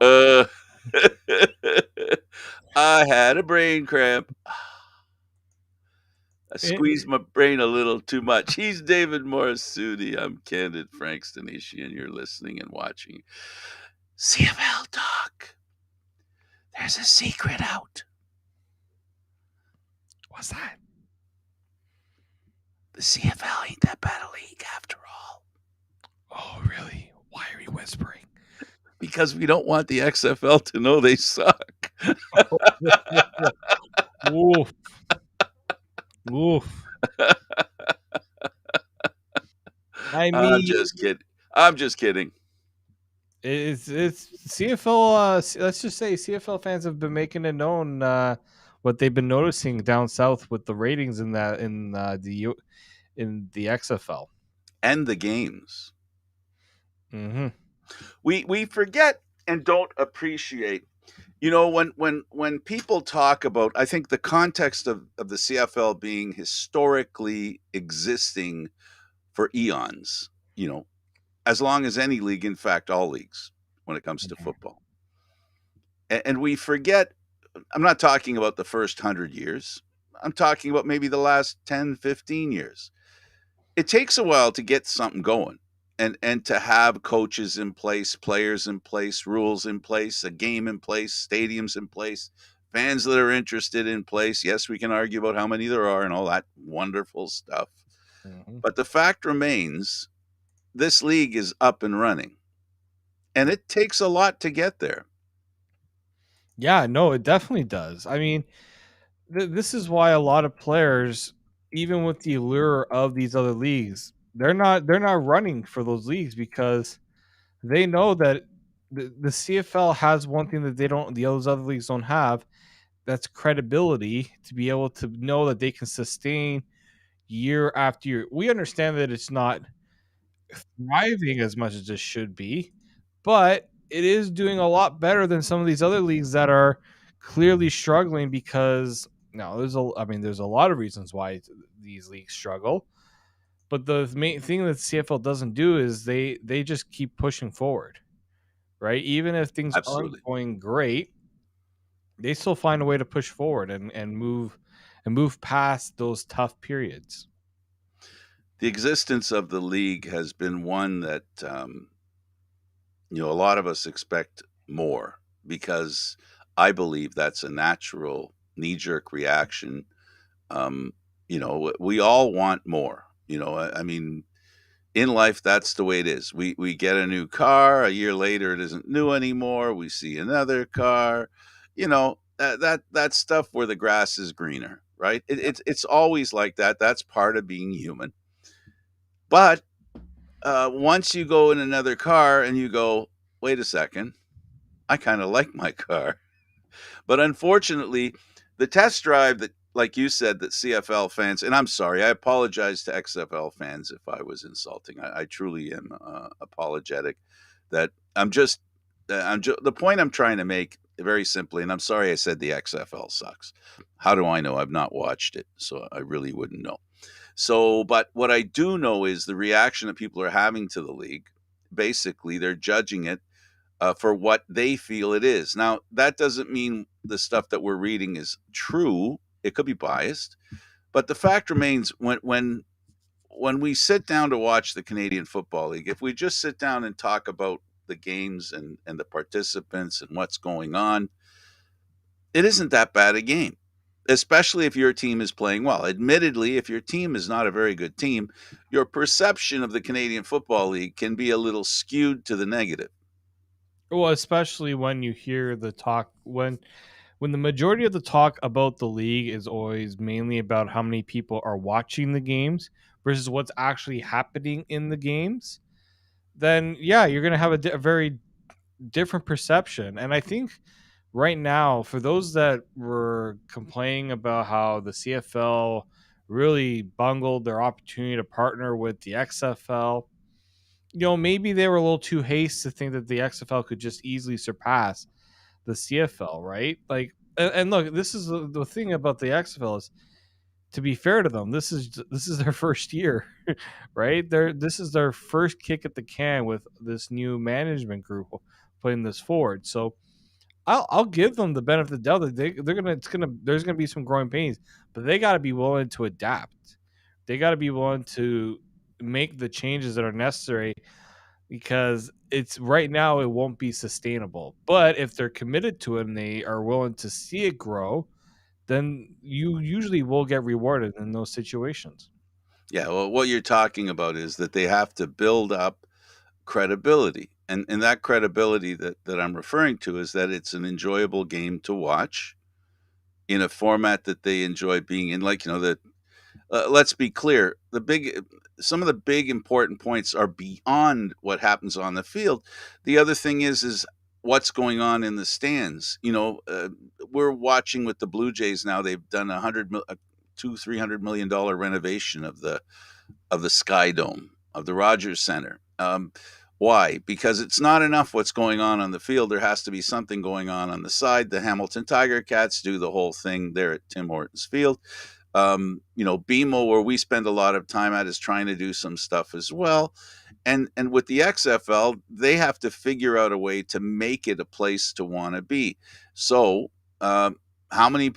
Uh, I had a brain cramp. I squeezed my brain a little too much. He's David Morris Sudi. I'm Candid Frank, and you're listening and watching CFL Talk. There's a secret out. What's that? The CFL ain't that bad a league after all. Oh, really? Why are you whispering? Because we don't want the XFL to know they suck. Oof. Oof. I I'm mean, just kidding. I'm just kidding. it's CFL. Let's just say CFL fans have been making it known what they've been noticing down south with the ratings in that in the XFL. And the games. Mm-hmm. We forget and don't appreciate. You know, when people talk about, I think the context of the CFL being historically existing for eons, you know, as long as any league, in fact, all leagues, when it comes to football. And we forget, I'm not talking about the first 100 years. I'm talking about maybe the last 10, 15 years. It takes a while to get something going and to have coaches in place, players in place, rules in place, a game in place, stadiums in place, fans that are interested in place. Yes, we can argue about how many there are and all that wonderful stuff. Mm-hmm. But the fact remains this league is up and running. And it takes a lot to get there. Yeah, no, it definitely does. I mean, this is why a lot of players, even with the allure of these other leagues, they're not running for those leagues because they know that the CFL has one thing that the other leagues don't have. That's credibility to be able to know that they can sustain year after year. We understand that it's not thriving as much as it should be, but it is doing a lot better than some of these other leagues that are clearly struggling because no, there's a lot of reasons why these leagues struggle, but the main thing that CFL doesn't do is they just keep pushing forward, right? Even if things aren't Absolutely. going great, they still find a way to push forward and move past those tough periods. The existence of the league has been one that, a lot of us expect more because I believe that's a natural knee jerk reaction. We all want more. I mean, in life, that's the way it is. We get a new car. A year later, it isn't new anymore. We see another car. That stuff where the grass is greener, right? It's always like that. That's part of being human. But once you go in another car and you go, wait a second, I kind of like my car. But unfortunately, the test drive that, like you said, that CFL fans, and I'm sorry, I apologize to XFL fans if I was insulting. I truly am apologetic. That the point I'm trying to make very simply, and I'm sorry I said the XFL sucks. How do I know? I've not watched it, so I really wouldn't know. So, but what I do know is the reaction that people are having to the league. Basically, they're judging it for what they feel it is. Now, that doesn't mean the stuff that we're reading is true. It could be biased, but the fact remains when we sit down to watch the Canadian Football League, if we just sit down and talk about the games and the participants and what's going on, it isn't that bad a game, especially if your team is playing well. Admittedly, if your team is not a very good team, your perception of the Canadian Football League can be a little skewed to the negative. Well, especially when you hear the talk when the majority of the talk about the league is always mainly about how many people are watching the games versus what's actually happening in the games, then yeah, you're going to have a very different perception. And I think right now, for those that were complaining about how the CFL really bungled their opportunity to partner with the XFL, maybe they were a little too hasty to think that the XFL could just easily surpass the CFL, right? Like, and look, this is the thing about the XFL is to be fair to them, this is their first year, right? This is their first kick at the can with this new management group putting this forward. So I'll give them the benefit of the doubt that they're gonna it's gonna there's gonna be some growing pains, but they got to be willing to adapt. They got to be willing to make the changes that are necessary because it's right now it won't be sustainable. But if they're committed to it and they are willing to see it grow, then you usually will get rewarded in those situations. Yeah, well, what you're talking about is that they have to build up credibility. And that credibility that I'm referring to is that it's an enjoyable game to watch in a format that they enjoy being in. Like, that let's be clear, some of the big important points are beyond what happens on the field. The other thing is what's going on in the stands. We're watching with the Blue Jays now. They've done a 200-300 million dollar renovation of the Sky Dome of the Rogers Center. Why? Because it's not enough what's going on the field. There has to be something going on the side. The Hamilton Tiger Cats do the whole thing there at Tim Hortons Field. BMO, where we spend a lot of time at, is trying to do some stuff as well. And with the XFL, they have to figure out a way to make it a place to want to be. So, how many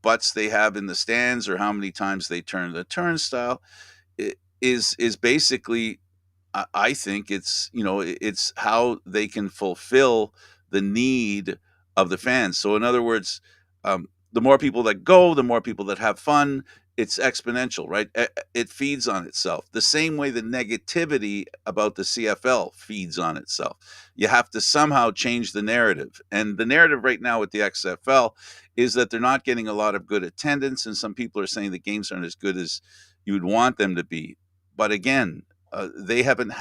butts they have in the stands, or how many times they turn the turnstile, is basically, I think it's how they can fulfill the need of the fans. So in other words, the more people that go, the more people that have fun. It's exponential, right? It feeds on itself. The same way the negativity about the CFL feeds on itself. You have to somehow change the narrative. And the narrative right now with the XFL is that they're not getting a lot of good attendance. And some people are saying the games aren't as good as you would want them to be. But again, they haven't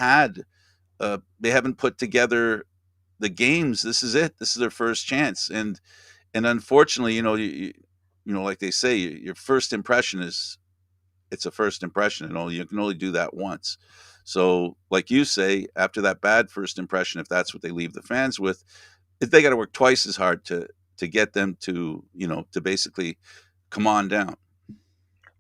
put together the games. This is it. This is their first chance. And unfortunately, like they say, your first impression it's a first impression, and you can only do that once. So, like you say, after that bad first impression, if that's what they leave the fans with, they got to work twice as hard to get them to basically come on down.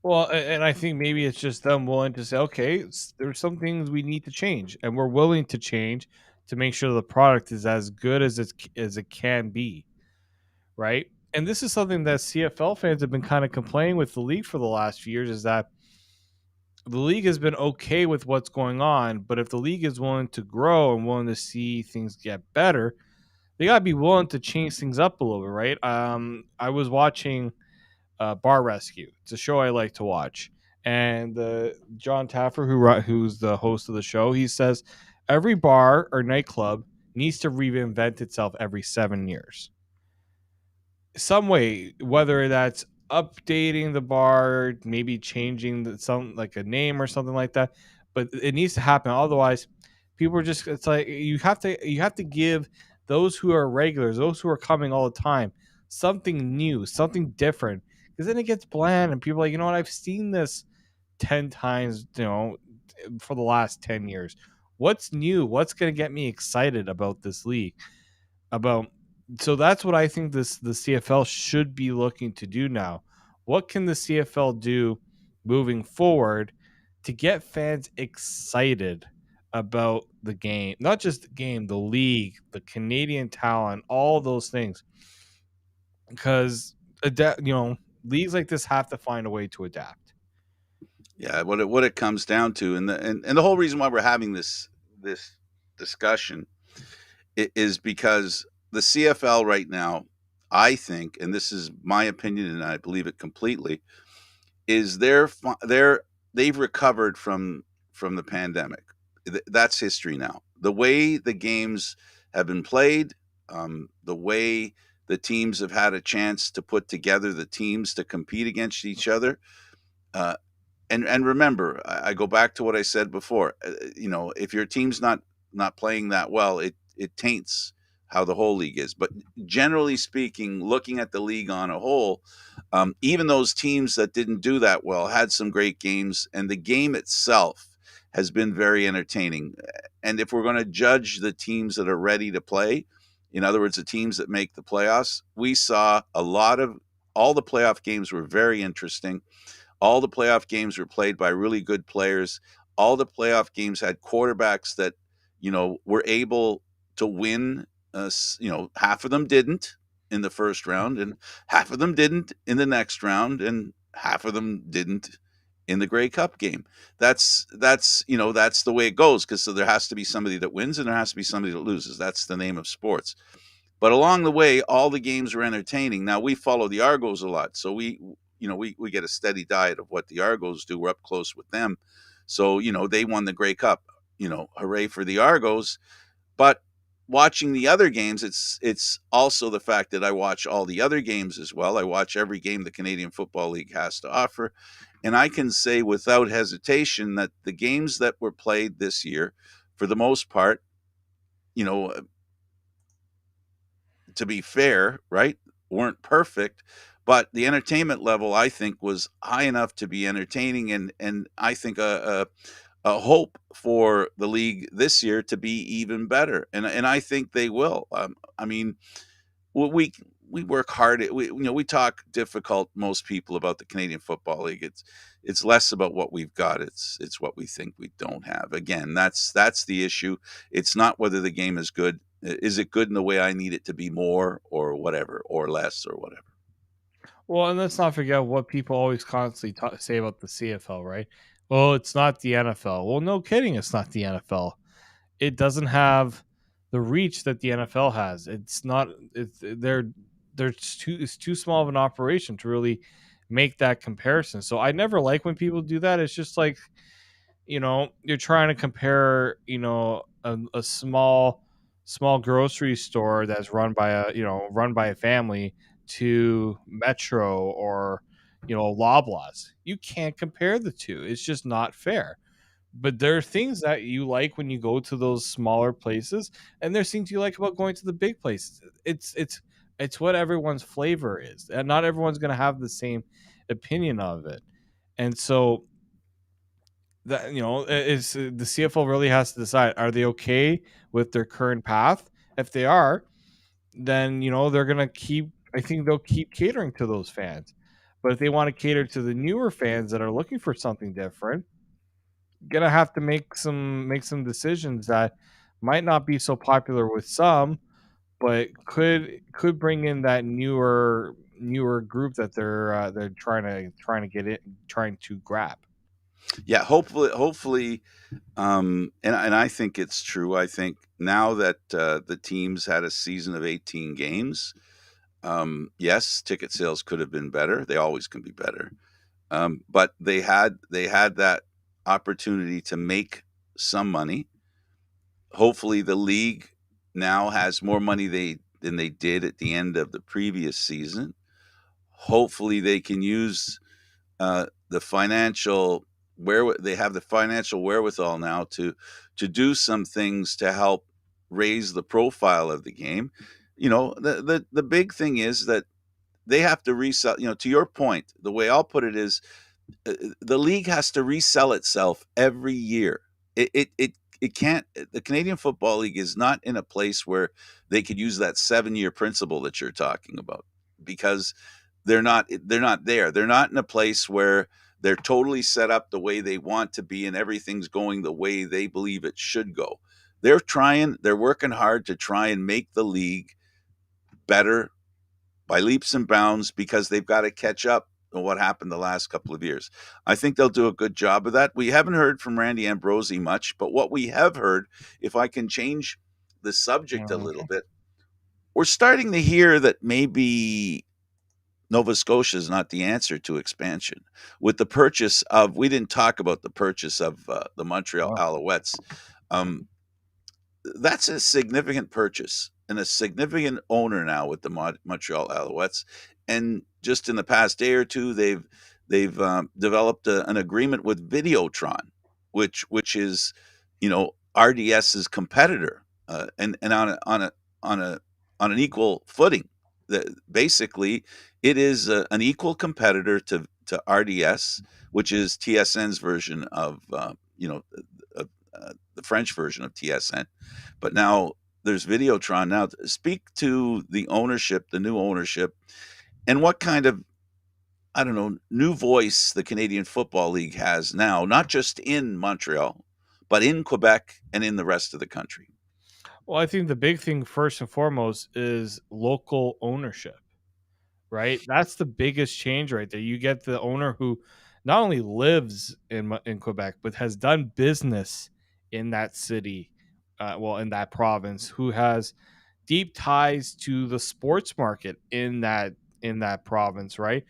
Well, and I think maybe it's just them willing to say, okay, there's some things we need to change, and we're willing to change to make sure the product is as good as it can be, right? And this is something that CFL fans have been kind of complaining with the league for the last few years, is that the league has been okay with what's going on, but if the league is willing to grow and willing to see things get better, they gotta be willing to change things up a little bit, right? I was watching Bar Rescue. It's a show I like to watch. And John Taffer, who's the host of the show, he says every bar or nightclub needs to reinvent itself every 7 years. Some way, whether that's updating the bar, maybe changing some like a name or something like that, but it needs to happen. Otherwise, people are just it's like you have to give those who are regulars, those who are coming all the time, something new, something different, because then it gets bland and people are like, you know what, I've seen this 10 times, for the last 10 years. What's new? What's going to get me excited about this league? About So that's what I think the CFL should be looking to do now. What can the CFL do moving forward to get fans excited about the game? Not just the game, the league, the Canadian talent, all those things. Because leagues like this have to find a way to adapt. Yeah, what it comes down to, and the whole reason why we're having this discussion is because the CFL right now, I think, and this is my opinion, and I believe it completely, is they've recovered from the pandemic. That's history now. The way the games have been played, the way the teams have had a chance to put together the teams to compete against each other. Uh, and remember, I go back to what I said before. If your team's not playing that well, it taints how the whole league is. But generally speaking, looking at the league on a whole, even those teams that didn't do that well had some great games, and the game itself has been very entertaining. And if we're going to judge the teams that are ready to play, in other words, the teams that make the playoffs, we saw a lot of all the playoff games were very interesting. All the playoff games were played by really good players. All the playoff games had quarterbacks that, were able to win. Half of them didn't in the first round, and half of them didn't in the next round, and half of them didn't in the Grey Cup game. That's the way it goes, because so there has to be somebody that wins and there has to be somebody that loses. That's the name of sports. But along the way, all the games were entertaining. Now we follow the Argos a lot, so we get a steady diet of what the Argos do. We're up close with them, so they won the Grey Cup. Hooray for the Argos! But watching the other games, it's also the fact that I watch all the other games as well. I watch every game the Canadian Football League has to offer, and I can say without hesitation that the games that were played this year, for the most part, you know, to be fair, right, weren't perfect, but the entertainment level I think was high enough to be entertaining, and I think a hope for the league this year to be even better, and I think they will. I mean, we we work hard. We talk difficult, most people, about the Canadian Football League. It's less about what we've got. It's what we think we don't have. Again, that's the issue. It's not whether the game is good. Is it good in the way I need it to be, more or whatever, or less or whatever? Well, and let's not forget what people always constantly say about the CFL, right? Well, it's not the NFL. Well, no kidding, it's not the NFL. It doesn't have the reach that the NFL has. It's not. It's too small of an operation to really make that comparison. So I never like when people do that. It's just like, you're trying to compare, a small grocery store that's run by a family to Metro or Loblaws. You can't compare the two. It's just not fair. But there are things that you like when you go to those smaller places, and there's things you like about going to the big places. It's what everyone's flavor is, and not everyone's going to have the same opinion of it. And so that is the CFL really has to decide: are they okay with their current path? If they are, then they're gonna keep. I think they'll keep catering to those fans. But if they want to cater to the newer fans that are looking for something different, gonna have to make some decisions that might not be so popular with some, but could bring in that newer group that they're trying to get it trying to grab. Yeah, hopefully, and I think it's true. I think now that the teams had a season of 18 games, yes, ticket sales could have been better. They always can be better, but they had that opportunity to make some money. Hopefully, the league now has more money than they did at the end of the previous season. Hopefully, they can use the financial where they have the financial wherewithal now to do some things to help raise the profile of the game. The big thing is that they have to resell. To your point, the way I'll put it is, the league has to resell itself every year. It can't. The Canadian Football League is not in a place where they could use that 7-year principle that you're talking about, because they're not there. They're not in a place where they're totally set up the way they want to be and everything's going the way they believe it should go. They're working hard to try and make the league better by leaps and bounds, because they've got to catch up on what happened the last couple of years. I think they'll do a good job of that. We haven't heard from Randy Ambrosi much, but what we have heard, if I can change the subject a little Mhm. bit, we're starting to hear that maybe Nova Scotia is not the answer to expansion. With the purchase of, we didn't talk about the purchase of the Montreal Wow. Alouettes. Um, that's a significant purchase and a significant owner now with the Montreal Alouettes. And just in the past day or two, they've developed an agreement with Videotron, which is RDS's competitor, and on an equal footing. Basically, it is an equal competitor to RDS, which is TSN's version of the French version of TSN. But now there's Videotron. Now, speak to the ownership, the new ownership, and what kind of, I don't know, new voice the Canadian Football League has now, not just in Montreal, but in Quebec and in the rest of the country. Well, I think the big thing first and foremost is local ownership, right? That's the biggest change right there. You get the owner who not only lives in Quebec but has done business in that city, well, in that province, who has deep ties to the sports market in that province, right?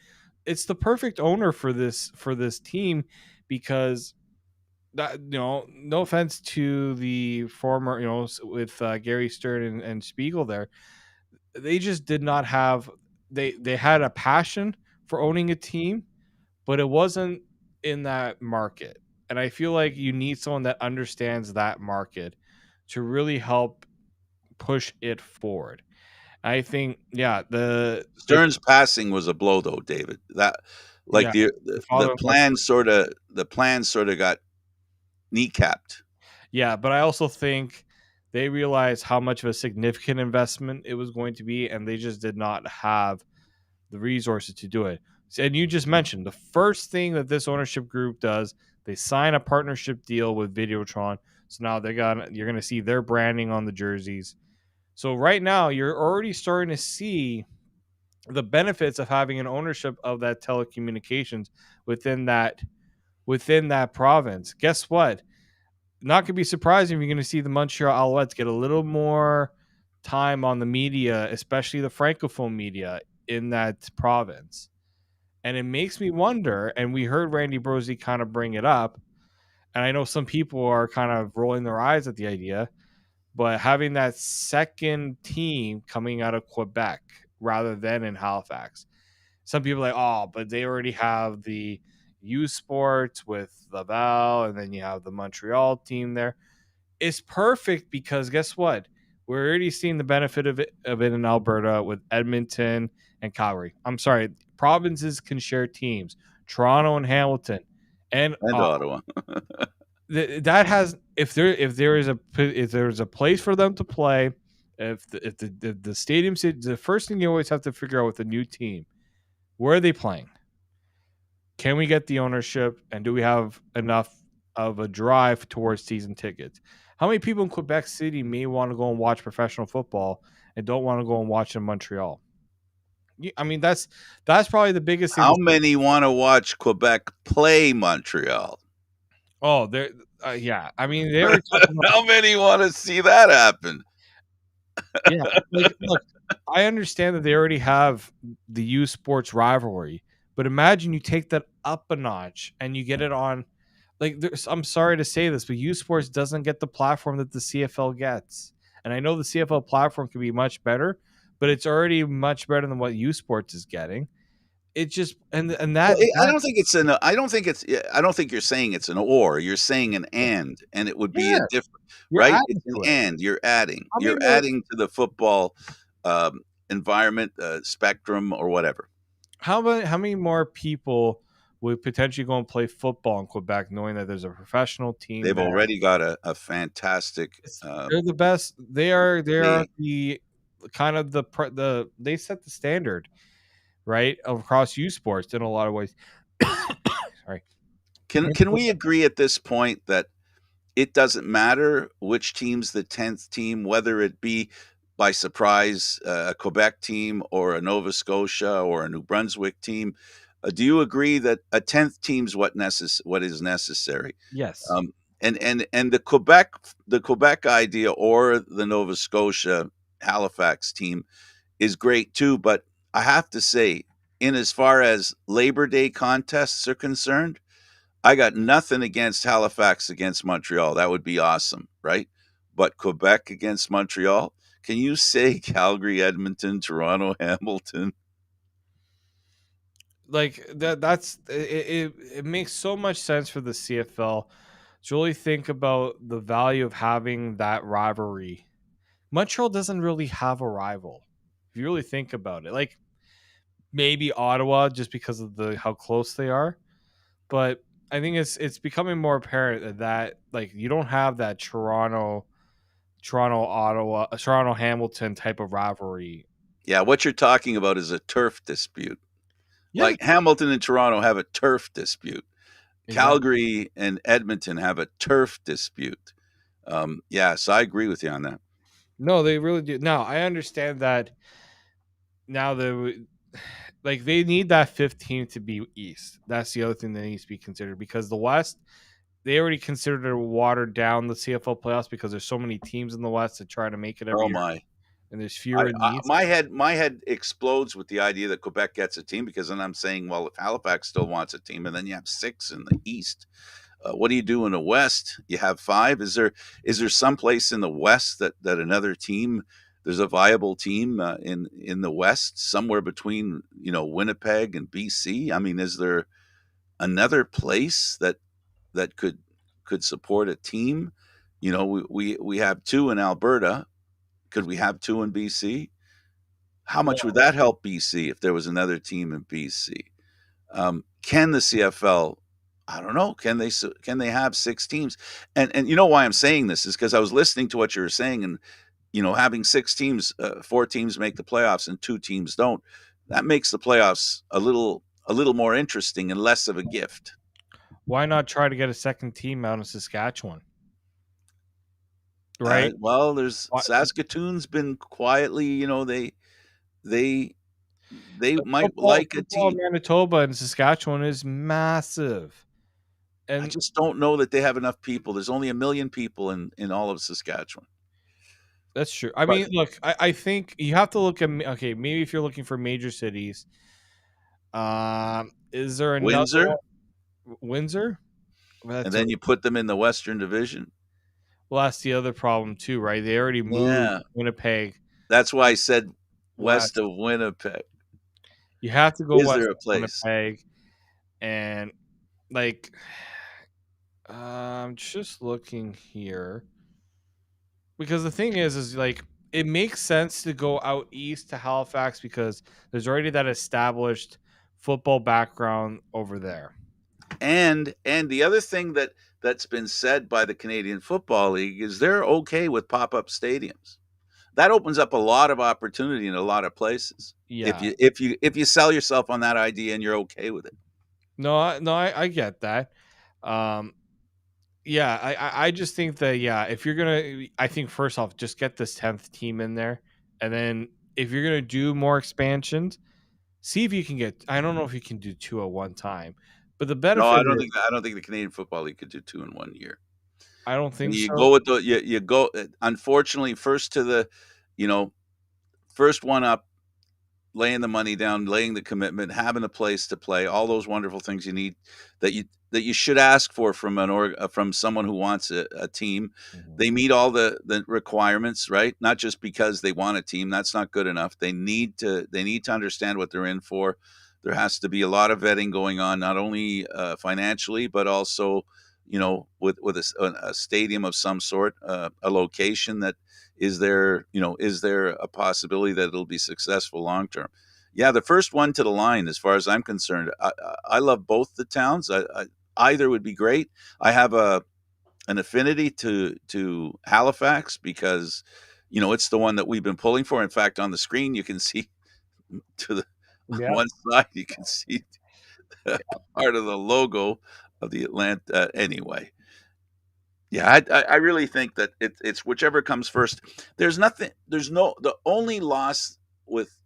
It's the perfect owner for this team because that, no offense to the former, with Gary Stern and Spiegel there, they just did not have they had a passion for owning a team, but it wasn't in that market. And I feel like you need someone that understands that market to really help push it forward. I think, yeah, the Stern's passing was a blow, though, David. That, like, yeah, the the the father was plan sort of got kneecapped. yeah, but I also think they realized how much of a significant investment it was going to be, and they just did not have the resources to do it. And you just mentioned the first thing that this ownership group does, they sign a partnership deal with Videotron. So now you're gonna see their branding on the jerseys. So right now you're already starting to see the benefits of having an ownership of that telecommunications within that within that province. Guess what? Not gonna be surprising if you're gonna see the Montreal Alouettes get a little more time on the media, especially the francophone media in that province. And it makes me wonder, and we heard Randy Brosey kind of bring it up, and I know some people are kind of rolling their eyes at the idea, but having that second team coming out of Quebec rather than in Halifax. Some people are like, oh, but they already have the U Sports with Laval, and then you have the Montreal team there. It's perfect because guess what? We're already seeing the benefit of it in Alberta with Edmonton and Calgary. I'm sorry, provinces can share teams. Toronto and Hamilton, and And Ottawa. that has if there is a place for them to play. If the stadium, the first thing you always have to figure out with a new team, where are they playing? Can we get the ownership, and do we have enough of a drive towards season tickets? How many people in Quebec City may want to go and watch professional football and don't want to go and watch in Montreal? I mean, that's probably the biggest thing. How many want to watch Quebec play Montreal? Oh, there, yeah. I mean, they were talking about, How many want to see that happen? yeah. Like, look, I understand that they already have the U Sports rivalry, but imagine you take that up a notch and you get it on. Like, I'm sorry to say this, but U Sports doesn't get the platform that the CFL gets. And I know the CFL platform can be much better, but it's already much better than what U Sports is getting. It just and Well, I that don't think it's an. I don't think it's. I don't think you're saying it's an or. You're saying an and it would be a yeah, different, you're right? It's adding an to it. and. You're adding. How many You're more adding to the football environment, spectrum, or whatever. how many more people would potentially go and play football in Quebec knowing that there's a professional team They've there? already got a fantastic They're the best. They are league. the kind of the they set the standard, right, across U Sports in a lot of ways. Sorry. Can we agree at this point that it doesn't matter which team's the 10th team, whether it be by surprise a Quebec team or a Nova Scotia or a New Brunswick team? Do you agree that a 10th team's what is necessary? Yes. Um, and the Quebec idea or the Nova Scotia Halifax team is great too, but I have to say, in as far as Labor Day contests are concerned, I got nothing against Halifax against Montreal. That would be awesome, right? But Quebec against Montreal, can you say Calgary, Edmonton, Toronto, Hamilton? Like that's it makes so much sense for the CFL to really think about the value of having that rivalry. Montreal doesn't really have a rival. If you really think about it. Like maybe Ottawa just because of the how close they are, but I think it's becoming more apparent that like you don't have that Toronto Hamilton type of rivalry. Yeah, what you're talking about is a turf dispute. Yeah, Like Hamilton and Toronto have a turf dispute. exactly. Calgary and Edmonton have a turf dispute. Yeah, so I agree with you on that. No, they really do. Now I understand that now like they need that 15 to be East. That's the other thing that needs to be considered because the West, they already considered it watered down the CFL playoffs because there's so many teams in the West that try to make it every Oh year, my. and there's fewer in the East. My head explodes with the idea that Quebec gets a team because then I'm saying, well, if Halifax still wants a team, and then you have six in the East, what do you do in the West? You have five. Is there some place in the West that another team? There's a viable team in the West somewhere between Winnipeg and BC. I mean, is there another place that could support a team? We have two in Alberta. Could we have two in BC? How No, much would that help BC if there was another team in BC? Can the CFL? I don't know. Can they have six teams? And you know why I'm saying this is because I was listening to what you were saying, and having six teams, four teams make the playoffs and two teams don't. That makes the playoffs a little more interesting and less of a gift. why not try to get a second team out in Saskatchewan? Right? Well, there's Why- Saskatoon's been quietly, they they The might football, like a football in team. Manitoba and Saskatchewan is massive, I and just don't know that they have enough people. There's only 1,000,000 people in all of Saskatchewan. that's true. I But mean, look, I think you have to look at okay, maybe if you're looking for major cities, is there another Windsor, one? Windsor? Well, and that's a then you put them in the Western Division. well, that's the other problem too, right? They already moved Yeah, Winnipeg that's why I said west west. of Winnipeg. You have to go Is west there a of place? Winnipeg, and like, just looking here because the thing is like it makes sense to go out east to Halifax because there's already that established football background over there. And the other thing that's been said by the Canadian Football League is they're okay with pop-up stadiums. That opens up a lot of opportunity in a lot of places. If Yeah. you sell yourself on that idea and you're okay with it. No, I get that. Um, yeah, I just think that yeah, if you're gonna, I think first off, just get this 10th team in there, and then if you're gonna do more expansions, see if you can get. I don't know if you can do two at one time, but the No, benefit I don't is, think I don't think the Canadian Football League could do two in one year. I don't think You so. go with the you go unfortunately first to the you know first one up, laying the money down, laying the commitment, having a place to play, all those wonderful things you need that you should ask for from someone who wants a team. Mhm. They meet all the requirements, right? Not just because they want a team. That's not good enough. They need to understand what they're in for. There has to be a lot of vetting going on, not only financially, but also with a stadium of some sort, a location that is there a possibility that it'll be successful long term? Yeah, the first one to the line, as far as I'm concerned. I love both the towns. Either would be great. I have an affinity to Halifax because it's the one that we've been pulling for. In fact, on the screen you can see to the on Yeah. one side you can see part of the logo of the Atlanta. Anyway, yeah, I really think that it's whichever comes first. There's nothing. There's no. With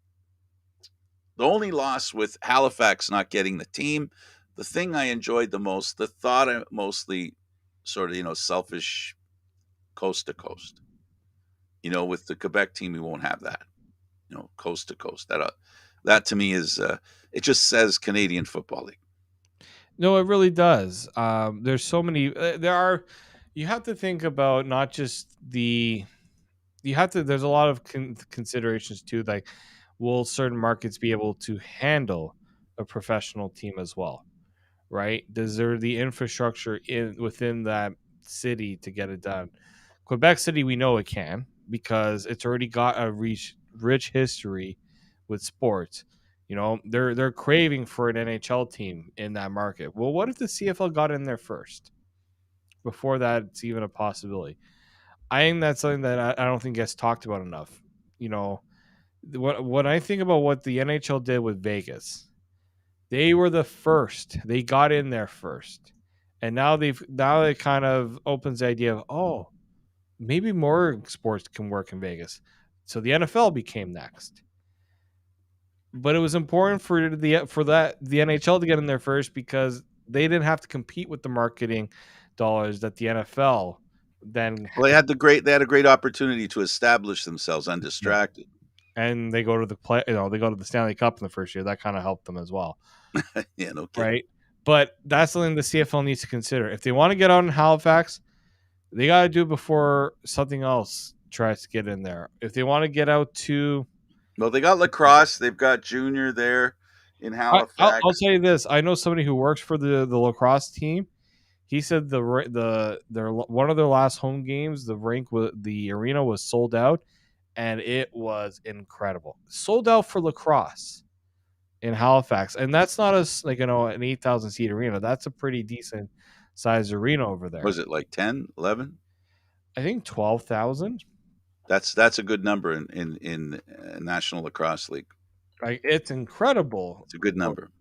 the only loss with Halifax not getting the team, the thing I enjoyed the most, the thought I mostly sort of selfish coast to coast. With the Quebec team, we won't have that. Coast to coast. That to me is it just says Canadian Football League. No, it really does. There's so many. There are. You have to think about not just the. You have to. There's a lot of considerations too. Like, will certain markets be able to handle a professional team as well? Right? Does there the infrastructure in within that city to get it done? Quebec City, we know it can because it's already got a rich history with sports. They're craving for an NHL team in that market. Well, what if the CFL got in there first before that it's even a possibility? I think that's something that I don't think gets talked about enough. You know, What I think about what the NHL did with Vegas, they were the first. They got in there first, and now it kind of opens the idea of, oh, maybe more sports can work in Vegas. So the NFL became next, but it was important for the NHL to get in there first because they didn't have to compete with the marketing dollars that the NFL then Well, they had a great opportunity to establish themselves yeah, undistracted. and they go to the play, they go to the Stanley Cup in the first year. That kind of helped them as well, Yeah, no kidding. right? But that's something the CFL needs to consider. If they want to get out in Halifax, they got to do it before something else tries to get in there. If they want to get out to, Well, they got lacrosse. They've got junior there in I'll Halifax. tell you this: I know somebody who works for the lacrosse team. He said their one of their last home games, the arena was sold out, and it was incredible. Sold out for lacrosse in Halifax, and that's not like an 8,000 seat arena. That's a pretty decent sized arena over Was there. it like 10, 11? I think 12,000. That's a good number in National Lacrosse League. Like it's incredible. It's a good number.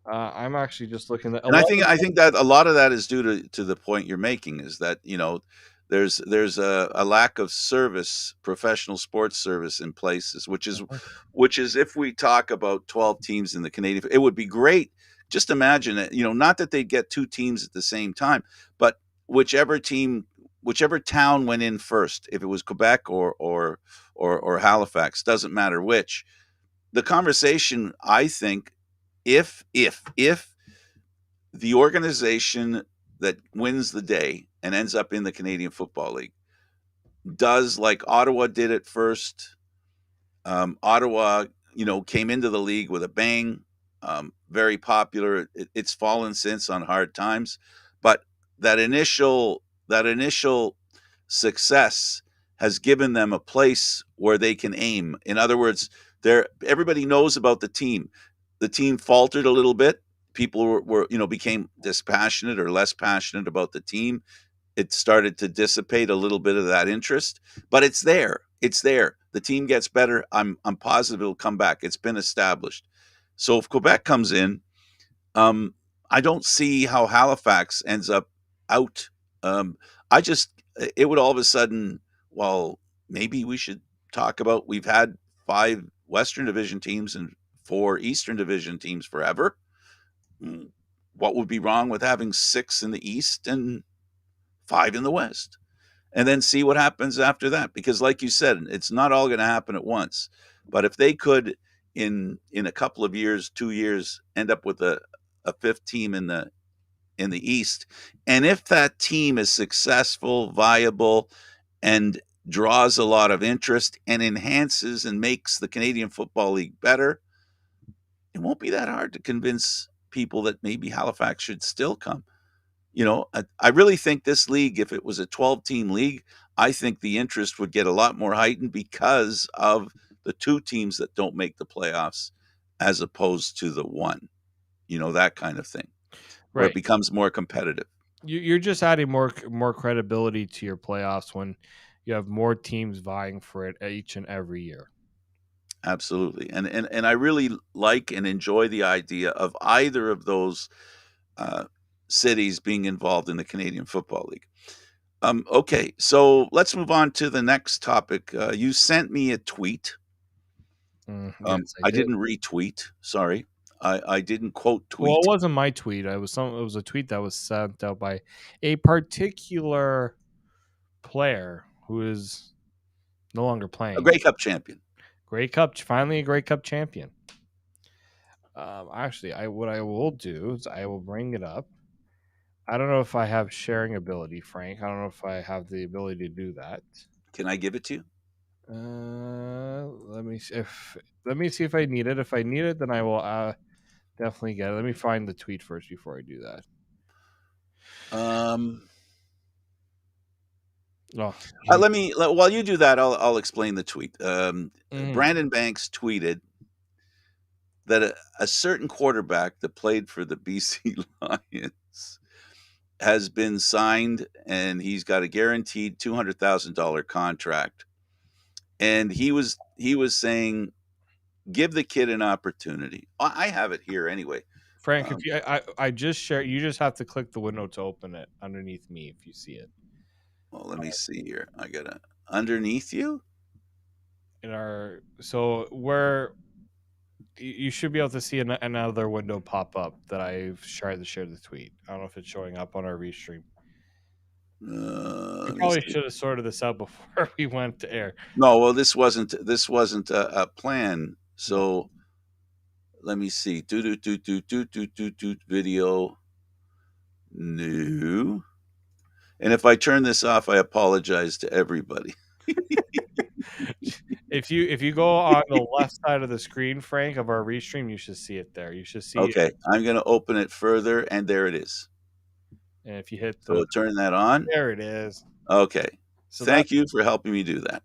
I'm actually just looking at a And lot of I think that a lot of that is due to the point you're making is that, there's a lack of service, professional sports service in places, which is if we talk about 12 teams in the Canadian, it would be great. Just imagine it, not that they'd get two teams at the same time, but whichever team, whichever town went in first, if it was Quebec or Halifax, doesn't matter which. The conversation, I think, if the organization that wins the day and ends up in the Canadian Football League does like Ottawa did at first. Ottawa, came into the league with a bang, very popular. It's fallen since on hard times, but that initial success has given them a place where they can aim. In other words, everybody knows about the team. The team faltered a little bit. People became dispassionate or less passionate about the team. It started to dissipate a little bit of that interest, but it's there. It's there. The team gets better. I'm positive it'll come back. It's been established. So if Quebec comes in, um, I don't see how Halifax ends up out. I just it would all of a sudden. Well, maybe we should talk about. We've had 5 Western Division teams and 4 Eastern Division teams forever. What would be wrong with having 6 in the East and 5 in the West? And then see what happens after that. Because, like you said, it's not all going to happen at once. But if they could, in a couple of years, 2 years, end up with a fifth team in the East, and if that team is successful, viable, and draws a lot of interest and enhances and makes the Canadian Football League better, it won't be that hard to convince people that maybe Halifax should still come. I really think this league, if it was a 12-team league, I think the interest would get a lot more heightened because of the 2 teams that don't make the playoffs as opposed to the one, that kind of thing, where it right. becomes more competitive. You're just adding more credibility to your playoffs when you have more teams vying for it each and every year. Absolutely. And I really like and enjoy the idea of either of those uh, cities being involved in the Canadian Football League. Okay, so let's move on to the next topic. You sent me a tweet. Yes, I I did. didn't retweet. Sorry, I didn't quote Well, it tweet. wasn't my tweet. It was a tweet that was sent out by a particular player who is no longer A playing. Grey Cup champion. Grey Cup, finally a Grey Cup champion. Actually, I will do is I will bring it up. I don't know if I have sharing ability, Frank. I don't know if I have the ability to do that. Can I give it to you? Let me see if I need it. If I need it, then I will definitely get it. Let me find the tweet first before I do that. Um, Oh, while you do that, I'll explain the tweet. mhm. Brandon Banks tweeted that a certain quarterback that played for the BC Lions has been signed, and he's got a guaranteed $200,000 contract. and he was saying, give the kid an opportunity. I have it here anyway. Frank, if Um, I just share, you just have to click the window to open it underneath me if you see it well, let me see here. I got to underneath you. in our. So where you should be able to see another window pop up that I've tried to share the tweet. I don't know if it's showing up on our restream. We Let me probably see. should have sorted this out before we went to air. No, well, this wasn't a plan. No. So let me see. Do video new. And if I turn this off, I apologize to everybody. If you go on the left side of the screen, Frank, of our restream, you should see it there. You should see it, Okay, I'm going to open it further, and there it is. and if you hit So the, we'll turn that on. there it is. Okay. So that, Thank you for helping me do that.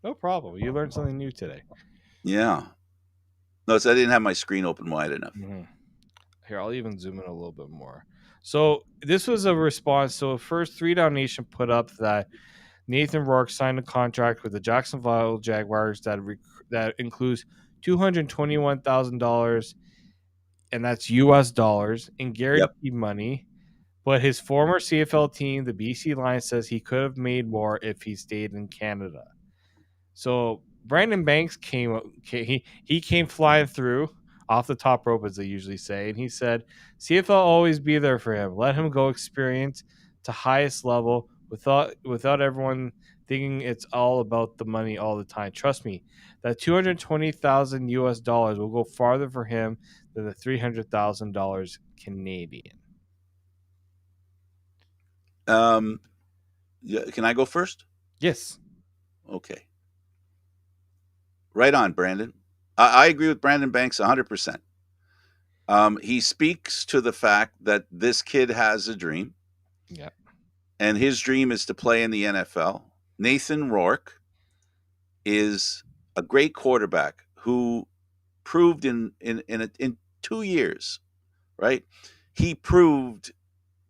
no problem. You learned something new today. Yeah. Notice I didn't have my screen open wide enough. Mhm. Here, I'll even zoom in a little bit more. So this was a response. So first, Three Down Nation put up that Nathan Rourke signed a contract with the Jacksonville Jaguars that includes $221,000, and that's U.S. dollars in Yep. guaranteed money. But his former CFL team, the BC Lions, says he could have made more if he stayed in Canada. So Brandon Banks he came flying through off the top rope, as they usually say, and he said CFL always be there for him. Let him go experience to highest level without everyone thinking it's all about the money all the time. Trust me, that 220,000 US dollars will go farther for him than the $300,000 Canadian. Yeah, can I go first? Yes. Okay. Right on, Brandon. I agree with Brandon Banks 100%. He speaks to the fact that this kid has a dream, Yeah. and his dream is to play in the NFL. Nathan Rourke is a great quarterback who proved in 2 years, right? He proved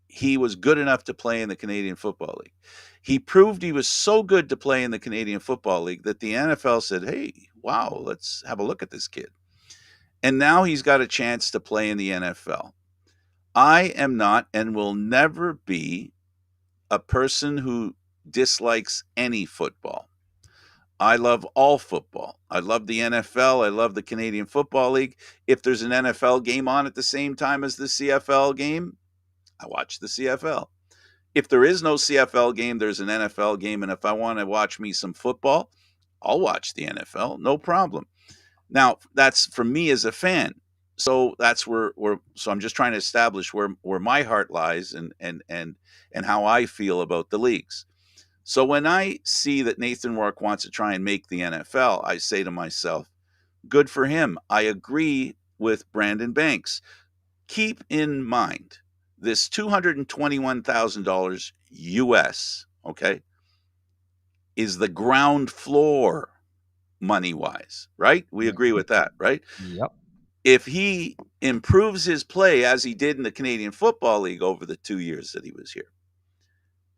he was good enough to play in the Canadian Football League. He proved he was so good to play in the Canadian Football League that the NFL said, "Hey, wow, let's have a look at this kid." And now he's got a chance to play in the NFL. I am not and will never be a person who dislikes any football. I love all football. I love the NFL. I love the Canadian Football League. If there's an NFL game on at the same time as the CFL game, I watch the CFL. If there is no CFL game, there's an NFL game. And if I want to watch me some football, I'll watch the NFL. No problem. Now, that's for me as a fan. So that's where so I'm just trying to establish where my heart lies and how I feel about the leagues. So when I see that Nathan Rourke wants to try and make the NFL, I say to myself, good for him. I agree with Brandon Banks. Keep in mind this $221,000 US, okay, is the ground floor money wise, right? We agree with that, right? Yep. If he improves his play as he did in the Canadian Football League over the 2 years that he was here,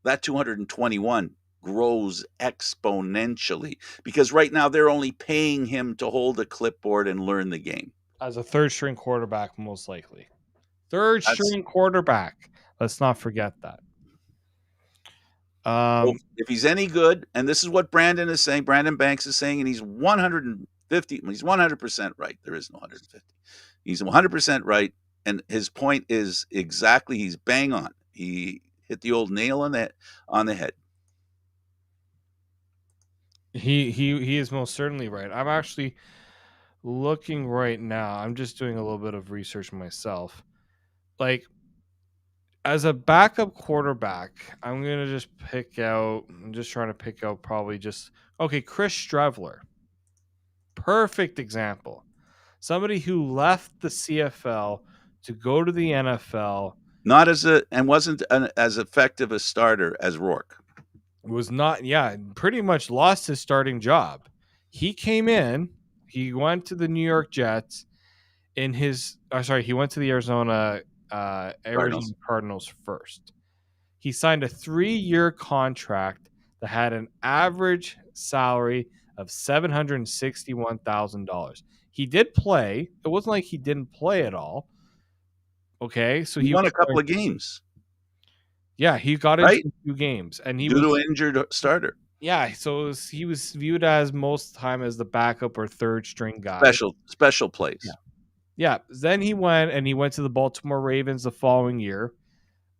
that 221 grows exponentially because right now they're only paying him to hold a clipboard and learn the game. As a third string quarterback, most likely. Third That's string quarterback. Let's not forget that. well, Um, if he's any good, and this is what Brandon is saying, Brandon Banks is saying, and he's 150, he's 100% right. There is no 150. He's 100% right. And his point is exactly, he's bang on. He hit the old nail on the head. he is most certainly right. I'm actually looking right now. I'm just doing a little bit of research myself. Like as a backup quarterback, I'm gonna just pick out. I'm just trying to pick out probably just okay. Chris Strevler, perfect example. Somebody who left the CFL to go to the NFL Not as a, and wasn't as effective a starter as Rourke. was not, yeah, pretty much lost his starting job. He came in, he went to the New York Jets in his, sorry, he went to the Arizona Cardinals. Cardinals first. He signed a 3-year contract that had an average salary of $761,000. He did play. It wasn't like he didn't play at all. Okay, so He he won a was couple playing. of games, Yeah, he got into right? a few games, and he Due was to an injured starter. yeah. So he was viewed as most of the time as the backup or third string guy. Special Yeah, plays. yeah. Then he went to the Baltimore Ravens the following year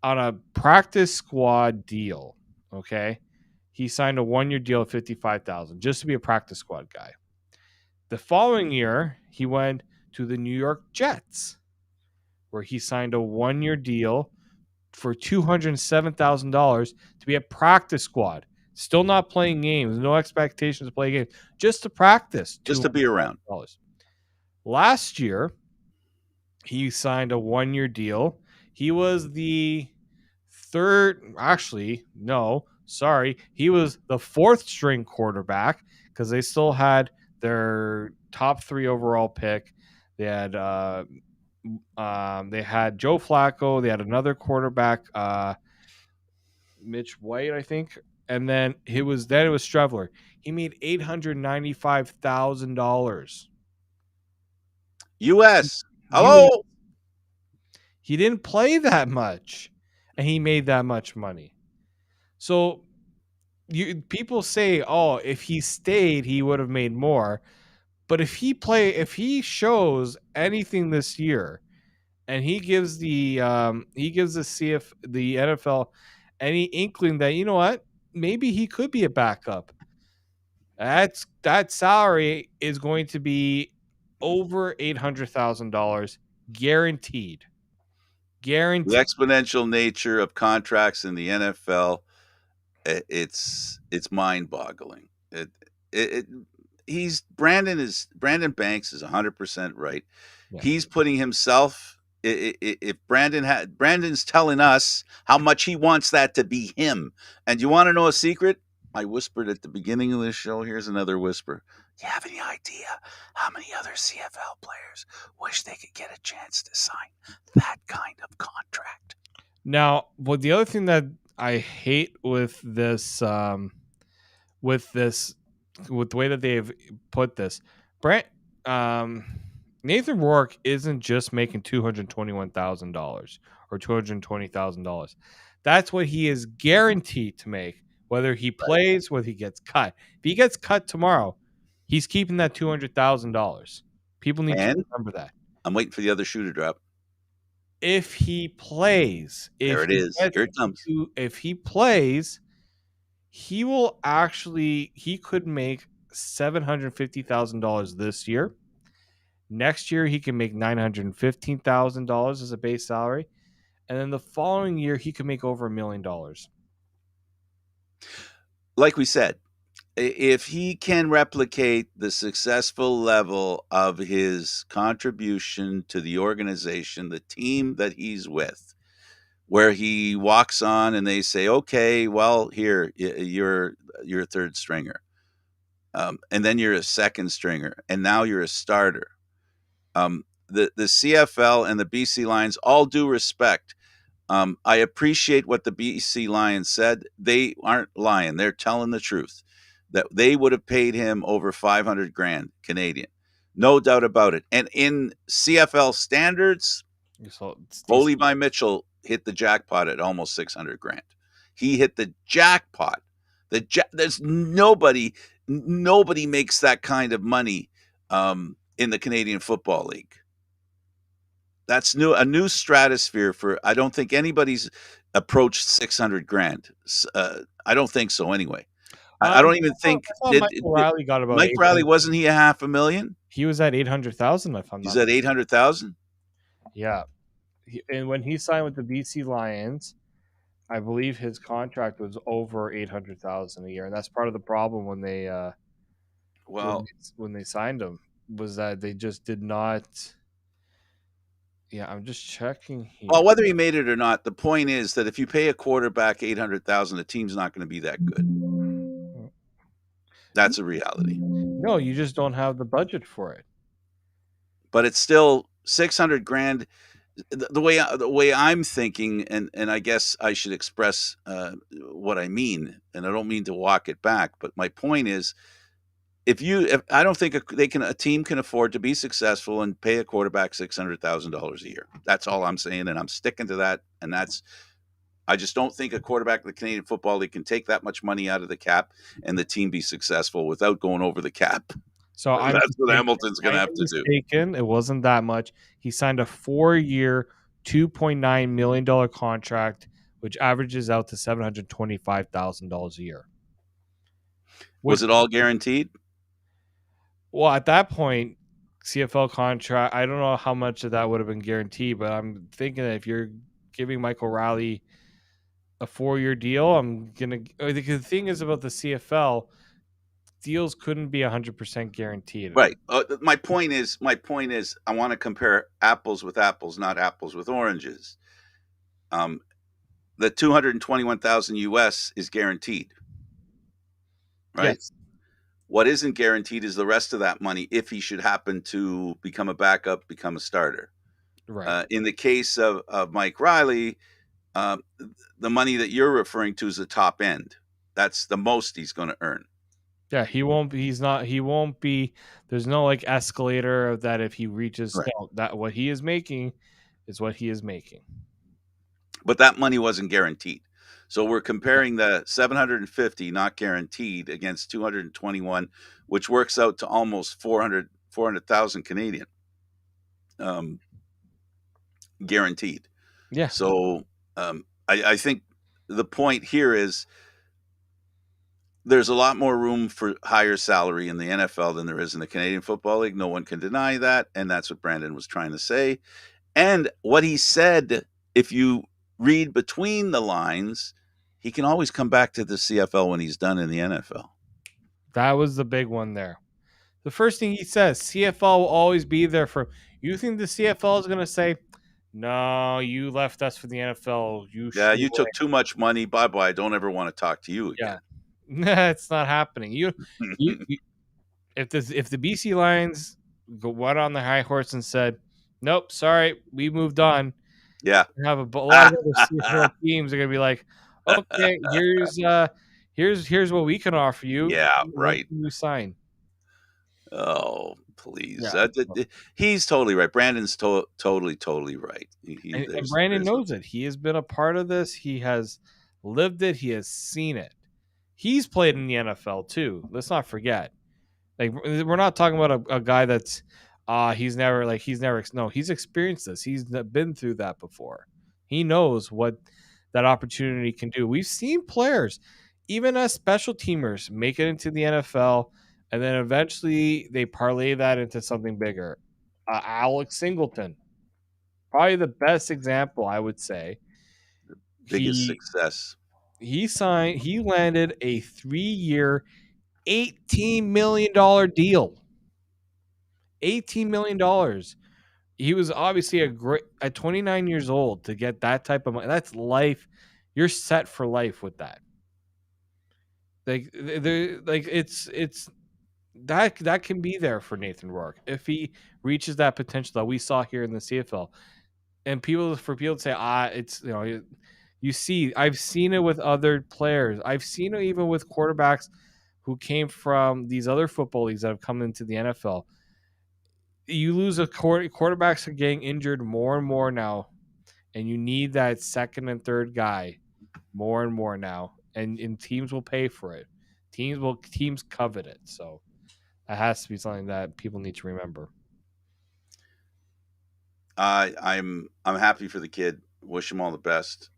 on a practice squad deal. Okay, he signed a 1 year deal at 55,000 just to be a practice squad guy. The following year, he went to the New York Jets, where he signed a 1 year deal for $207,000 to be a practice squad. Still not playing games, no expectations to play games, just to practice. Just to be around. $200,000. Last year, he signed a 1 year deal. He was the third, actually, no, sorry. He was the fourth string quarterback because they still had their top 3 overall pick. They had Joe Flacco. They had another quarterback, Mitch White, I think, and then it was Strevler. He made $895,000. U.S. You Hello. He didn't play that much, and he made that much money. So people say, "Oh, if he stayed, he would have made more." But if he shows anything this year, and he gives the NFL any inkling that you know what, maybe he could be a backup. That salary is going to be over $800,000 guaranteed. The Guaranteed. exponential nature of contracts in the NFL, it's mind-boggling. It he's Brandon Banks is 100% right. Yeah. He's putting himself if Brandon's telling us how much he wants that to be him. And you want to know a secret? I whispered at the beginning of this show. Here's another whisper. Do you have any idea how many other CFL players wish they could get a chance to sign that kind of contract? Now, what the other thing that I hate with this, with the way that they've put this, Brent, um, Nathan Rourke isn't just making $221,000 or $220,000. That's what he is guaranteed to make, whether he Right. plays, whether he gets cut. If he gets cut tomorrow, he's keeping that $200,000. People need to And remember that. I'm waiting for the other shoe to drop. If he plays, There it is. Here it comes. if he plays, he could make $750,000 this year. Next year he can make $915,000 as a base salary, and then the following year he could make over $1 million. Like we said, if he can replicate the successful level of his contribution to the organization, the team that he's with, where he walks on and they say, "Okay, well, here you're a third stringer, and then you're a second stringer, and now you're a starter." The CFL and the BC Lions, all due respect, I appreciate what the BC Lions said. They aren't lying; they're telling the truth. That they would have paid him over 500 grand Canadian, no doubt about it. And in CFL standards, So it's Foley decent. by Mitchell hit the jackpot at almost 600 grand. He hit the jackpot. There's nobody makes that kind of money in the Canadian Football League. That's a new stratosphere for. I don't think anybody's approached 600 grand. I don't think so. Anyway, I don't even think I thought Michael Riley got about Mike Riley 800. wasn't he a half a million? He was at 800,000 if I'm He's not. at 800,000. Yeah, and when he signed with the BC Lions, I believe his contract was over 800,000 a year, and that's part of the problem when Well, when they signed him was that they just did not. Yeah, I'm just checking well, here. whether he made it or not, the point is that if you pay a quarterback 800,000, the team's not going to be that good. That's a reality. No, you just don't have the budget for it. But it's still 600 grand. The way I'm thinking, and I guess I should express what I mean, and I don't mean to walk it back, but my point is if I don't think a team can afford to be successful and pay a quarterback $600,000 a year. That's all I'm saying, and I'm sticking to that. And that's I just don't think a quarterback in the Canadian Football League can take that much money out of the cap and the team be successful without going over the cap. So I'm That's what mistaken. Hamilton's going I to have am to do. mistaken. It wasn't that much. He signed a 4-year, $2.9 million contract, which averages out to $725,000 a year. Was Which, it all guaranteed? well, at that point, CFL contract. I don't know how much of that would have been guaranteed, but I'm thinking that if you're giving Michael Riley a 4-year deal, I'm gonna. The thing is about the CFL, deals couldn't be 100% guaranteed. Right. My point is, I want to compare apples with apples, not apples with oranges. Um, the 221,000 US is guaranteed, right? Yes, What isn't guaranteed is the rest of that money if he should happen to become a backup, become a starter. right. In the case of Mike Riley, um, the money that you're referring to is the top end. That's the most he's going to earn. Yeah, he won't be. He's not. He won't be. There's no like escalator of that. If he reaches Right. no, that what he is making is what he is making. But that money wasn't guaranteed. So we're comparing the 750 not guaranteed against 221, which works out to almost 400,000 Canadian um, guaranteed. Yeah, So I think the point here is there's a lot more room for higher salary in the NFL than there is in the Canadian Football League. No one can deny that. And that's what Brandon was trying to say. And what he said, if you read between the lines, he can always come back to the CFL when he's done in the NFL. that was the big one there. The first thing he says, CFL will always be there for. You think the CFL is going to say, "No, you left us for the NFL. You Yeah, should." you took too much money. Bye bye. I don't ever want to talk to you Yeah, again. it's not happening. You if the BC Lions went on the high horse and said, "Nope, sorry, we moved on," Yeah. have a lot of other CFL teams are gonna be like, "Okay, here's what we can offer you. Yeah, When right. can you sign?" Oh, please. Yeah, He's totally right. Brandon's totally right. and There's Brandon there's no knows it. He has been a part of this. He has lived it. He has seen it. He's played in the NFL too. Let's not forget. Like we're not talking about a guy that's he's never no, he's experienced this. He's been through that before. He knows what that opportunity can do. We've seen players, even as special teamers, make it into the NFL, and then eventually they parlay that into something bigger. Alex Singleton, probably the best example, I would say. biggest He success. he landed a 3-year, $18 million deal. $18 million. He was obviously a great at 29 years old to get that type of money. That's life. You're set for life with that. Like it's that can be there for Nathan Rourke if he reaches that potential that we saw here in the CFL. And people to say it's you see I've seen it with other players. I've seen it even with quarterbacks who came from these other football leagues that have come into the NFL. You lose quarterbacks are getting injured more and more now, and you need that second and third guy more and more now, and teams will pay for it. Teams covet it, so that has to be something that people need to remember. I'm happy for the kid. Wish him all the best.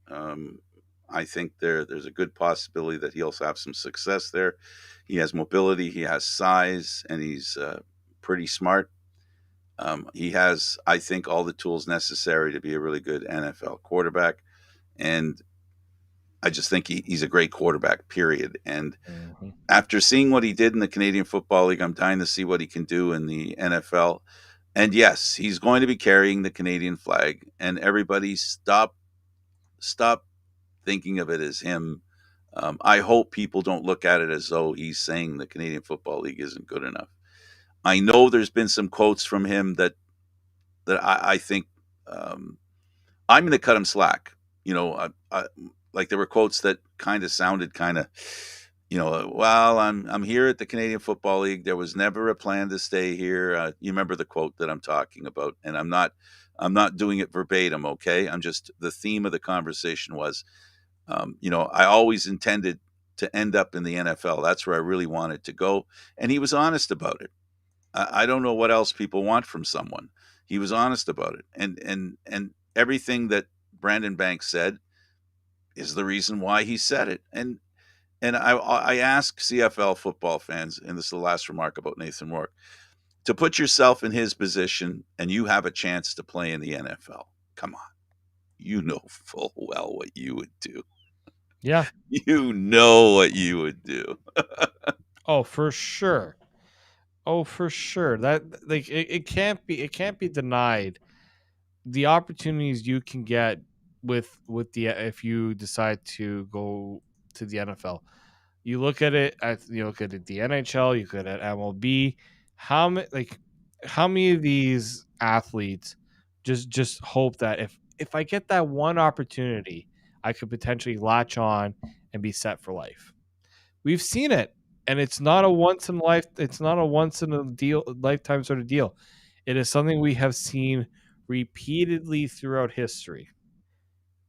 I think there's a good possibility that he'll have some success there. He has mobility, he has size, and he's pretty smart. He has, I think, all the tools necessary to be a really good NFL quarterback. And I just think he's a great quarterback, period. And Mm-hmm. after seeing what he did in the Canadian Football League, I'm dying to see what he can do in the NFL. And yes, he's going to be carrying the Canadian flag. And everybody stop thinking of it as him. I hope people don't look at it as though he's saying the Canadian Football League isn't good enough. I know there's been some quotes from him that I think I'm going to cut him slack. You know, like there were quotes that kind of sounded kind of, Well, I'm here at the Canadian Football League. There was never a plan to stay here. You remember the quote that I'm talking about, and I'm not doing it verbatim. Okay, I'm just the theme of the conversation was, I always intended to end up in the NFL. That's where I really wanted to go, and he was honest about it. I don't know what else people want from someone. He was honest about it, and everything that Brandon Banks said is the reason why he said it. And I ask CFL football fans, and this is the last remark about Nathan Rourke, to put yourself in his position and you have a chance to play in the NFL. Come on. You know full well what you would do. Yeah. You know what you would do. Oh, for sure. Oh, for sure. That like it can't be denied the opportunities you can get with the if you decide to go to the NFL. You look at it the NHL, you look at MLB. How many of these athletes just hope that if I get that one opportunity, I could potentially latch on and be set for life. We've seen it, and it's not a once in a deal lifetime sort of deal. It is something we have seen repeatedly throughout history.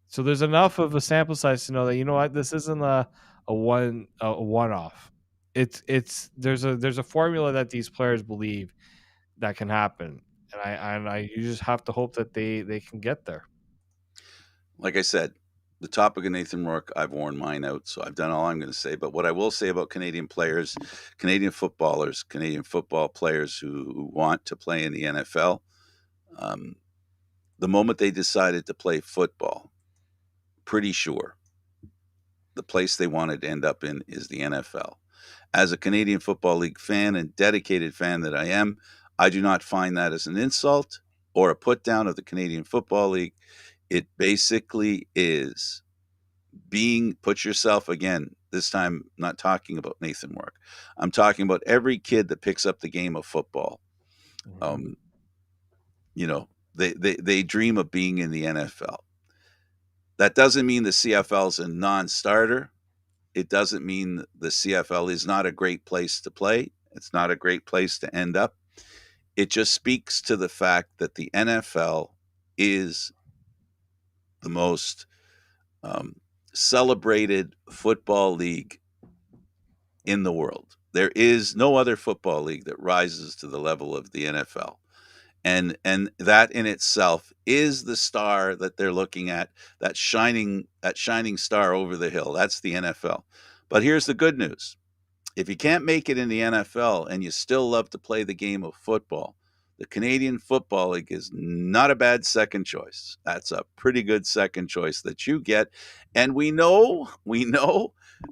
So there's enough of a sample size to know that, you know what, this isn't a one off. It's there's a formula that these players believe that can happen, and I you just have to hope that they can get there. Like I said, the topic of Nathan Rourke, I've worn mine out, so I've done all I'm going to say. But what I will say about Canadian players, Canadian footballers, Canadian football players who want to play in the NFL, um, the moment they decided to play football, pretty sure the place they wanted to end up in is the NFL. As a Canadian Football League fan and dedicated fan that I am, I do not find that as an insult or a put down of the Canadian Football League. It basically is being put yourself again. This time, not talking about Nathan Rourke. I'm talking about every kid that picks up the game of football. Mhm. Um, you know, they dream of being in the NFL. That doesn't mean the CFL is a non-starter. It doesn't mean the CFL is not a great place to play. It's not a great place to end up. It just speaks to the fact that the NFL is the most um, celebrated football league in the world. There is no other football league that rises to the level of the NFL. And that in itself is the star that they're looking at, that shining star over the hill. That's the NFL. But here's the good news. If you can't make it in the NFL and you still love to play the game of football, the Canadian Football League is not a bad second choice. That's a pretty good second choice that you get. And we know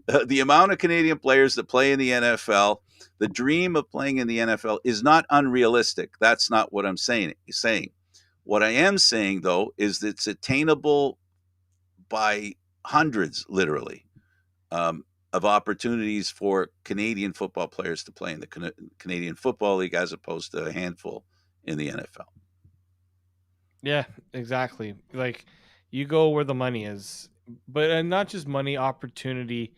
the amount of Canadian players that play in the NFL. The dream of playing in the NFL is not unrealistic. That's not what I'm saying. What I am saying though is that it's attainable by hundreds, literally, um, of opportunities for Canadian football players to play in the Canadian Football League as opposed to a handful in the NFL. Yeah, exactly. Like you go where the money is, but and not just money, opportunity.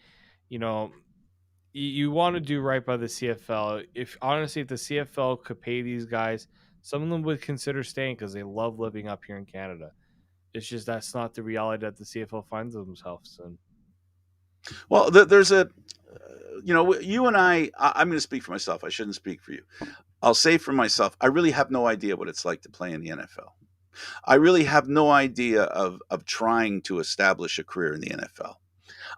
You know, you want to do right by the CFL. If honestly, if the CFL could pay these guys, some of them would consider staying because they love living up here in Canada. It's just that's not the reality that the CFL finds themselves in. Well, there's you and I'm going to speak for myself. I shouldn't speak for you. I'll say for myself, I really have no idea what it's like to play in the NFL. I really have no idea of trying to establish a career in the NFL.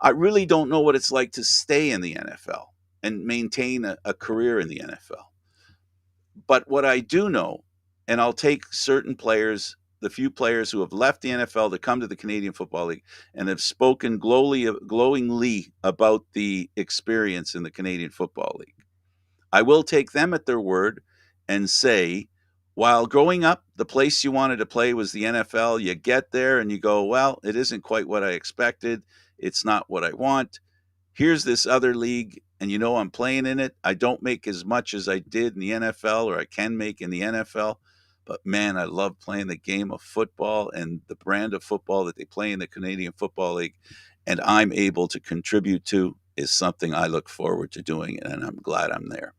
I really don't know what it's like to stay in the NFL and maintain a career in the NFL. But what I do know, and I'll take certain players, the few players who have left the NFL to come to the Canadian Football League and have spoken glowingly about the experience in the Canadian Football League. I will take them at their word and say, while growing up, the place you wanted to play was the NFL. You get there and you go, well, it isn't quite what I expected. It's not what I want. Here's this other league, and I'm playing in it. I don't make as much as I did in the NFL or I can make in the NFL. But man, I love playing the game of football and the brand of football that they play in the Canadian Football League. And I'm able to contribute to. is something I look forward to doing, and I'm glad I'm there.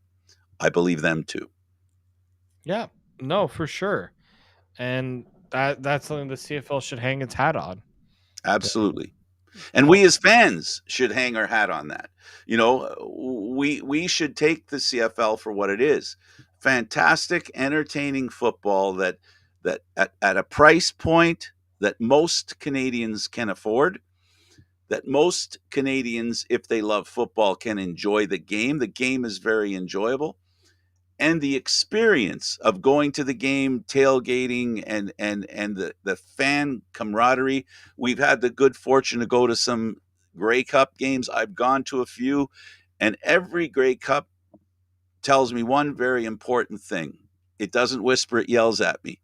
I believe them too. Yeah, no, for sure, and that's something the CFL should hang its hat on. To Absolutely. And help. we as fans should hang our hat on that. You know, we should take the CFL for what it is. Fantastic, entertaining football that at a price point that most Canadians can afford, that most Canadians, if they love football, can enjoy the game. The game is very enjoyable. And the experience of going to the game, tailgating, and the fan camaraderie. We've had the good fortune to go to some Grey Cup games. I've gone to a few, and every Grey Cup tells me one very important thing. It doesn't whisper, it yells at me.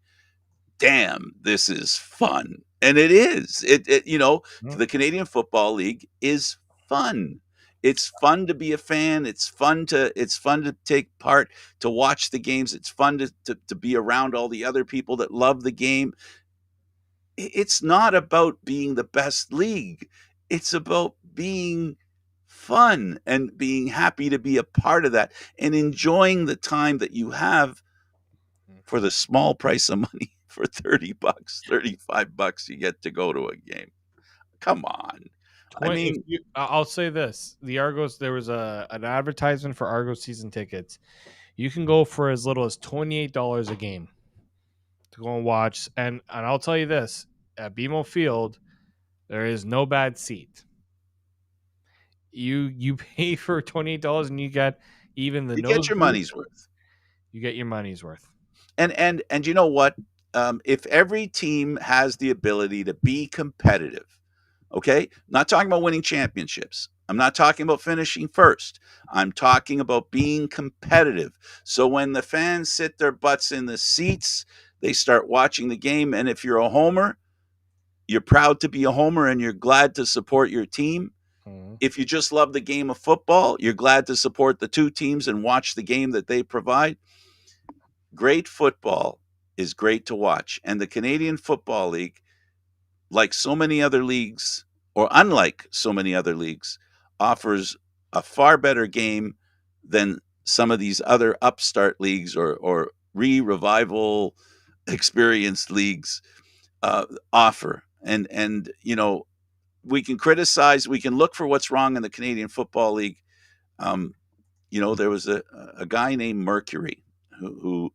Damn, this is fun. And it is. Mhm. The Canadian Football League is fun. It's fun to be a fan. It's fun to take part, to watch the games. It's fun to be around all the other people that love the game. It's not about being the best league. It's about being fun and being happy to be a part of that and enjoying the time that you have for the small price of money. For 30 bucks, 35 bucks, you get to go to a game. Come on. I 20 if mean, you I'll say this, the Argos there was a an advertisement for Argos season tickets. You can go for as little as $28 a game to go and watch, and I'll tell you this, at BMO Field, there is no bad seat. You pay for $28 and you get even the you get your nosebleed, money's worth. you get your money's worth. And you know what? If every team has the ability to be competitive, okay? Not talking about winning championships. I'm not talking about finishing first. I'm talking about being competitive. So when the fans sit their butts in the seats, they start watching the game. And if you're a homer, you're proud to be a homer and you're glad to support your team. Mhm. If you just love the game of football, you're glad to support the two teams and watch the game that they provide. Great football is great to watch. And the Canadian Football League, like so many other leagues, or unlike so many other leagues, offers a far better game than some of these other upstart leagues or revival experienced leagues offer. And we can criticize, we can look for what's wrong in the Canadian Football League. Um, there was a guy named Mercury who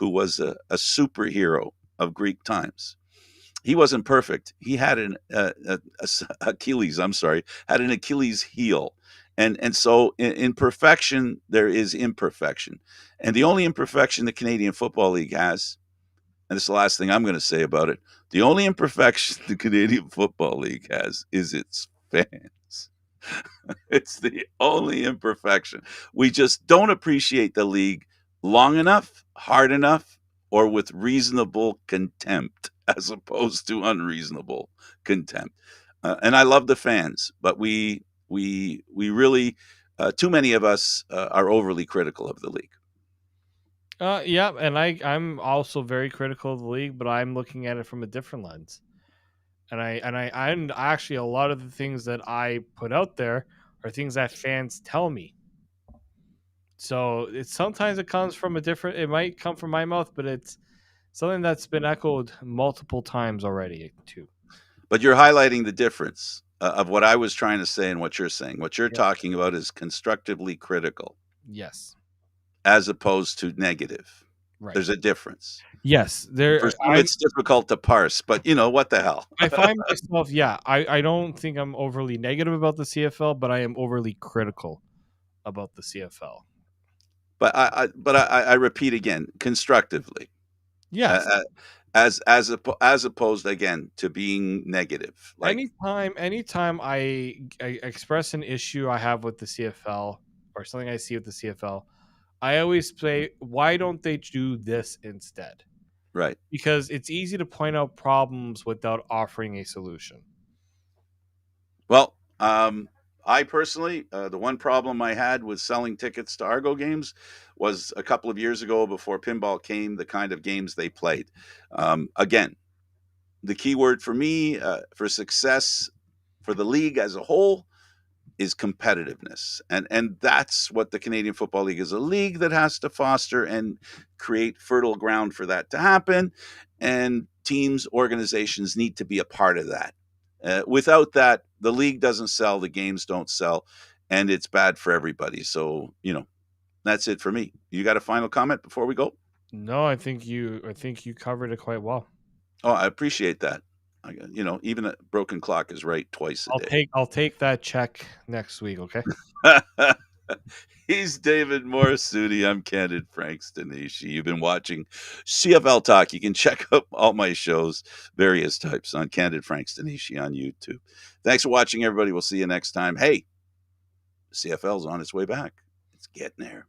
was a superhero of Greek times. He wasn't perfect. He had Achilles. I'm sorry, had an Achilles heel, and so in perfection there is imperfection, and the only imperfection the Canadian Football League has, and this is the last thing I'm going to say about it, the only imperfection the Canadian Football League has is its fans. It's the only imperfection. We just don't appreciate the league long enough, hard enough, or with reasonable contempt as opposed to unreasonable contempt. And I love the fans, but we really too many of us are overly critical of the league. Yeah, and I'm also very critical of the league, but I'm looking at it from a different lens. And actually a lot of the things that I put out there are things that fans tell me. So it's sometimes it comes from a different. It might come from my mouth, but it's something that's been echoed multiple times already too. But you're highlighting the difference of what I was trying to say and what you're saying. What you're Yeah. talking about is constructively critical Yes. as opposed to negative. Right. There's a difference. Yes. For There. some, it's difficult to parse, but what the hell? I find myself. Yeah. I don't think I'm overly negative about the CFL, but I am overly critical about the CFL. But I repeat again, constructively, Yes. uh, as opposed again to being negative. Like, Anytime I express an issue I have with the CFL or something I see with the CFL, I always say, why don't they do this instead? right. Because it's easy to point out problems without offering a solution. Well, I personally, the one problem I had with selling tickets to Argo games was a couple of years ago before pinball came, the kind of games they played. Again, the key word for me for success for the league as a whole is competitiveness. And that's what the Canadian Football League is, a league that has to foster and create fertile ground for that to happen. And teams, organizations need to be a part of that. Without that, the league doesn't sell, the games don't sell, and it's bad for everybody. So, that's it for me. You got a final comment before we go? No, I think you covered it quite well. Oh, I appreciate that. Even a broken clock is right twice a day. I'll take that check next week, okay? He's David Morassutti. I'm Candid Frank Stanishi. You've been watching CFL Talk. You can check out all my shows, various types, on Candid Frank Stanishi on YouTube. Thanks for watching, everybody. We'll see you next time. Hey, CFL's on its way back. It's getting there.